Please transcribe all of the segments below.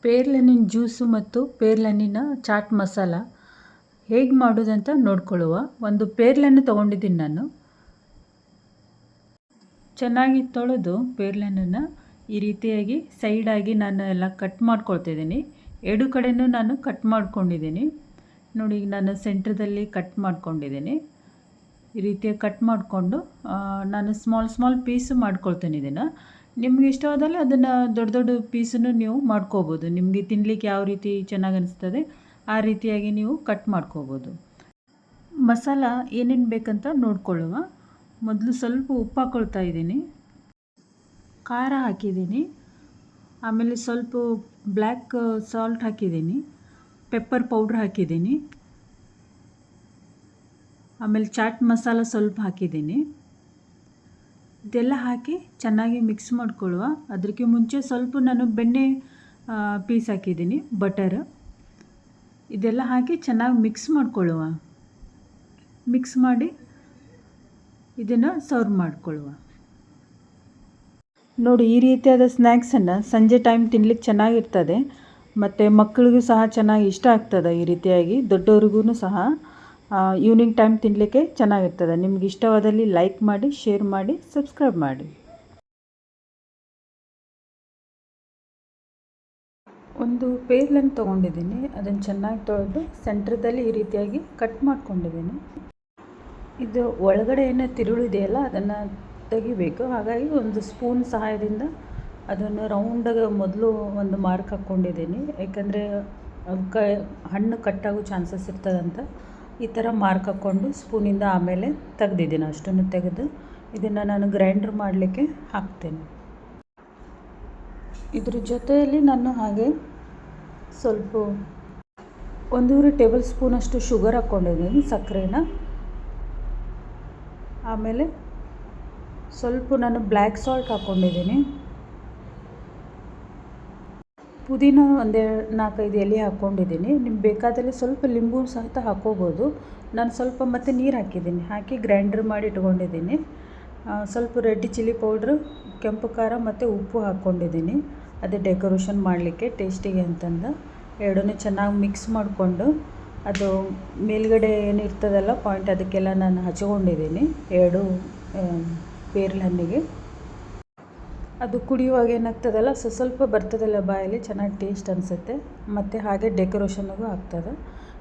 ಪೇರ್ಲೆಹಣ್ಣಿನ juice ಮತ್ತು ಪೇರ್ಲೆಹಣ್ಣಿನ chat masala ಹೇಗೆ ಮಾಡೋದಂತ ನೋಡ್ಕೊಳ್ಳುವ. ಒಂದು ಪೇರ್ಲೆಹಣ್ಣು ತೊಗೊಂಡಿದ್ದೀನಿ ನಾನು. ಚೆನ್ನಾಗಿ ತೊಳೆದು ಪೇರ್ಲೆಹಣ್ಣನ್ನು ಈ ರೀತಿಯಾಗಿ ಸೈಡಾಗಿ ನಾನು ಎಲ್ಲ ಕಟ್ ಮಾಡ್ಕೊಳ್ತಿದ್ದೀನಿ. ಎರಡು ಕಡೆಯೂ ನಾನು ಕಟ್ ಮಾಡ್ಕೊಂಡಿದ್ದೀನಿ. ನೋಡಿ, ಈಗ ನಾನು ಸೆಂಟ್ರದಲ್ಲಿ ಕಟ್ ಮಾಡ್ಕೊಂಡಿದ್ದೀನಿ. ಈ ರೀತಿಯಾಗಿ ಕಟ್ ಮಾಡಿಕೊಂಡು ನಾನು ಸ್ಮಾಲ್ ಪೀಸು ಮಾಡ್ಕೊಳ್ತೀನಿ ಇದನ್ನು. ನಿಮ್ಗೆ ಇಷ್ಟವಾದಲ್ಲಿ ಅದನ್ನು ದೊಡ್ಡ ದೊಡ್ಡ ಪೀಸನ್ನು ನೀವು ಮಾಡ್ಕೋಬೋದು. ನಿಮಗೆ ತಿನ್ನಲಿಕ್ಕೆ ಯಾವ ರೀತಿ ಚೆನ್ನಾಗಿ ಅನಿಸ್ತದೆ ಆ ರೀತಿಯಾಗಿ ನೀವು ಕಟ್ ಮಾಡ್ಕೋಬೋದು. ಮಸಾಲ ಏನೇನು ಬೇಕಂತ ನೋಡ್ಕೊಳ್ಳುವ. ಮೊದಲು ಸ್ವಲ್ಪ ಉಪ್ಪು ಹಾಕ್ಕೊಳ್ತಾ ಇದ್ದೀನಿ, ಖಾರ ಹಾಕಿದ್ದೀನಿ, ಆಮೇಲೆ ಸ್ವಲ್ಪ ಬ್ಲ್ಯಾಕ್ ಸಾಲ್ಟ್ ಹಾಕಿದ್ದೀನಿ, ಪೆಪ್ಪರ್ ಪೌಡ್ರ್ ಹಾಕಿದ್ದೀನಿ, ಆಮೇಲೆ ಚಾಟ್ ಮಸಾಲ ಸ್ವಲ್ಪ ಹಾಕಿದ್ದೀನಿ. ಇದೆಲ್ಲ ಹಾಕಿ ಚೆನ್ನಾಗಿ ಮಿಕ್ಸ್ ಮಾಡ್ಕೊಳ್ಳುವ. ಅದಕ್ಕೆ ಮುಂಚೆ ಸ್ವಲ್ಪ ನಾನು ಬೆಣ್ಣೆ ಪೀಸ್ ಹಾಕಿದ್ದೀನಿ, ಬಟರ್. ಇದೆಲ್ಲ ಹಾಕಿ ಚೆನ್ನಾಗಿ ಮಿಕ್ಸ್ ಮಾಡ್ಕೊಳ್ಳುವ. ಮಿಕ್ಸ್ ಮಾಡಿ ಇದನ್ನು ಸರ್ವ್ ಮಾಡ್ಕೊಳ್ಳುವ. ನೋಡಿ, ಈ ರೀತಿಯಾದ ಸ್ನ್ಯಾಕ್ಸನ್ನು ಸಂಜೆ ಟೈಮ್ ತಿನ್ಲಿಕ್ಕೆ ಚೆನ್ನಾಗಿರ್ತದೆ ಮತ್ತು ಮಕ್ಕಳಿಗೂ ಸಹ ಚೆನ್ನಾಗಿ ಇಷ್ಟ ಆಗ್ತದೆ. ಈ ರೀತಿಯಾಗಿ ದೊಡ್ಡವ್ರಿಗೂ ಸಹ ಈವ್ನಿಂಗ್ ಟೈಮ್ ತಿನ್ನಲಿಕ್ಕೆ ಚೆನ್ನಾಗಿರ್ತದೆ. ನಿಮ್ಗೆ ಇಷ್ಟವಾದಲ್ಲಿ ಲೈಕ್ ಮಾಡಿ, ಶೇರ್ ಮಾಡಿ, ಸಬ್ಸ್ಕ್ರೈಬ್ ಮಾಡಿ. ಒಂದು ಪೇರ್ಲೆಹಣ್ಣು ತೊಗೊಂಡಿದ್ದೀನಿ, ಅದನ್ನು ಚೆನ್ನಾಗಿ ತೊಳೆದು ಸೆಂಟ್ರದಲ್ಲಿ ಈ ರೀತಿಯಾಗಿ ಕಟ್ ಮಾಡ್ಕೊಂಡಿದ್ದೀನಿ. ಇದು ಒಳಗಡೆ ಏನೋ ತಿರುಳಿದೆಯಲ್ಲ ಅದನ್ನು ತೆಗಿಬೇಕು. ಹಾಗಾಗಿ ಒಂದು ಸ್ಪೂನ್ ಸಹಾಯದಿಂದ ಅದನ್ನು ರೌಂಡಾಗಿ ಮೊದಲು ಒಂದು ಮಾರ್ಕ್ ಹಾಕ್ಕೊಂಡಿದ್ದೀನಿ. ಯಾಕಂದರೆ ಅದಕ್ಕೆ ಹಣ್ಣು ಕಟ್ಟಾಗೋ ಚಾನ್ಸಸ್ ಇರ್ತದಂತ ಈ ಥರ ಮಾರ್ಕ್ ಹಾಕ್ಕೊಂಡು ಸ್ಪೂನಿಂದ ಆಮೇಲೆ ತೆಗೆದಿದ್ದೀನಿ. ಅಷ್ಟನ್ನು ತೆಗೆದು ಇದನ್ನು ನಾನು ಗ್ರೈಂಡ್ರ್ ಮಾಡಲಿಕ್ಕೆ ಹಾಕ್ತೇನೆ. ಇದ್ರ ಜೊತೆಯಲ್ಲಿ ನಾನು ಹಾಗೆ ಸ್ವಲ್ಪ 1.5 ಟೇಬಲ್ ಸ್ಪೂನಷ್ಟು ಶುಗರ್ ಹಾಕ್ಕೊಂಡಿದ್ದೀನಿ, ಸಕ್ಕರೆನ. ಆಮೇಲೆ ಸ್ವಲ್ಪ ನಾನು ಬ್ಲ್ಯಾಕ್ ಸಾಲ್ಟ್ ಹಾಕ್ಕೊಂಡಿದ್ದೀನಿ. ಪುದೀನ 4-5 ಎಲೆ ಹಾಕ್ಕೊಂಡಿದ್ದೀನಿ. ನಿಮ್ಗೆ ಬೇಕಾದಲ್ಲಿ ಸ್ವಲ್ಪ ಲಿಂಬು ಸಹಿತ ಹಾಕ್ಕೋಬೋದು. ನಾನು ಸ್ವಲ್ಪ ಮತ್ತು ನೀರು ಹಾಕಿದ್ದೀನಿ, ಹಾಕಿ ಗ್ರೈಂಡ್ರ್ ಮಾಡಿ ಇಟ್ಕೊಂಡಿದ್ದೀನಿ. ಸ್ವಲ್ಪ ರೆಡ್ ಚಿಲ್ಲಿ ಪೌಡ್ರು, ಕೆಂಪು ಖಾರ ಮತ್ತು ಉಪ್ಪು ಹಾಕ್ಕೊಂಡಿದ್ದೀನಿ. ಅದೇ ಡೆಕೋರೇಷನ್ ಮಾಡಲಿಕ್ಕೆ ಟೇಸ್ಟಿಗೆ ಅಂತಂದು ಎರಡನ್ನೂ ಚೆನ್ನಾಗಿ ಮಿಕ್ಸ್ ಮಾಡಿಕೊಂಡು ಅದು ಮೇಲ್ಗಡೆ ಏನಿರ್ತದಲ್ಲ ಪಾಯಿಂಟ್ ಅದಕ್ಕೆಲ್ಲ ನಾನು ಹಚ್ಕೊಂಡಿದ್ದೀನಿ 2 ಪೇರ್ಲೆಹಣ್ಣಿಗೆ. ಅದು ಕುಡಿಯುವಾಗ ಏನಾಗ್ತದಲ್ಲ ಸ್ವಲ್ಪ ಬರ್ತದಲ್ಲ ಬಾಯಲ್ಲಿ, ಚೆನ್ನಾಗಿ ಟೇಸ್ಟ್ ಅನಿಸುತ್ತೆ ಮತ್ತು ಹಾಗೆ ಡೆಕೋರೇಷನ್ನಿಗೂ ಆಗ್ತದೆ.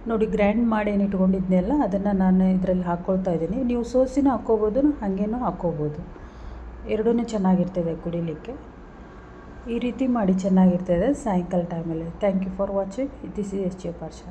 ನೋಡಿ, ಗ್ರೈಂಡ್ ಮಾಡಿ ಏನು ಇಟ್ಕೊಂಡಿದ್ನೆಲ್ಲ ಅದನ್ನು ನಾನು ಇದರಲ್ಲಿ ಹಾಕ್ಕೊಳ್ತಾ ಇದ್ದೀನಿ. ನೀವು ಸೋಸಿನೂ ಹಾಕ್ಕೋಬೋದು, ಹಾಗೇನೂ ಹಾಕ್ಕೋಬೋದು. ಎರಡೂ ಚೆನ್ನಾಗಿರ್ತದೆ ಕುಡಿಲಿಕ್ಕೆ. ಈ ರೀತಿ ಮಾಡಿ ಚೆನ್ನಾಗಿರ್ತದೆ ಸಾಯಂಕಾಲ ಟೈಮಲ್ಲಿ. Thank you for watching. This is SJ ಪಾರ್ಶ.